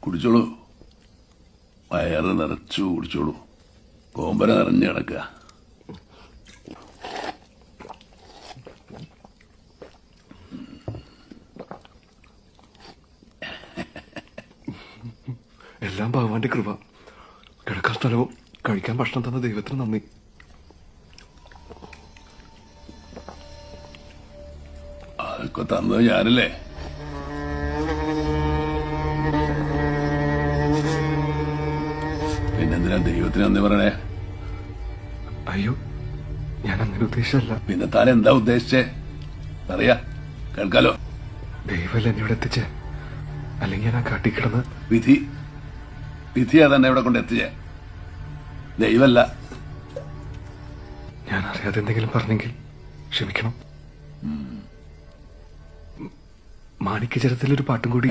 കുടിച്ചോളൂ. വയറ് നിറച്ചു കുടിച്ചോളൂ. കോമ്പര നിറഞ്ഞു കിടക്കുക. എല്ലാം ഭഗവാന്റെ കൃപ. കിടക്കാൻ സ്ഥലവും കഴിക്കാൻ ഭക്ഷണം തന്ന ദൈവത്തിന് നന്ദി. അതൊക്കെ തന്നത് ഞാനല്ലേ? പിന്നെന്തിനാ ദൈവത്തിന് നന്ദി പറയണേ? അയ്യോ, ഞാൻ അങ്ങനെ ഉദ്ദേശിച്ചല്ല. പിന്നെ താൻ എന്താ ഉദ്ദേശിച്ചേ? പറയാ, കേൾക്കാലോ. ദൈവമല്ല എന്നെ ഇവിടെ എത്തിച്ചേ, അല്ലെങ്കിൽ ഞാൻ ആ കാട്ടിക്കിടന്ന്. വിധിയാ തന്നെ ഇവിടെ കൊണ്ട് എത്തിച്ചേ, ദൈവല്ല. ഞാൻ അറിയാതെ എന്തെങ്കിലും പറഞ്ഞെങ്കിൽ ക്ഷമിക്കണം. മാണിക്യചരത്തിലൊരു പാട്ടും കൂടി.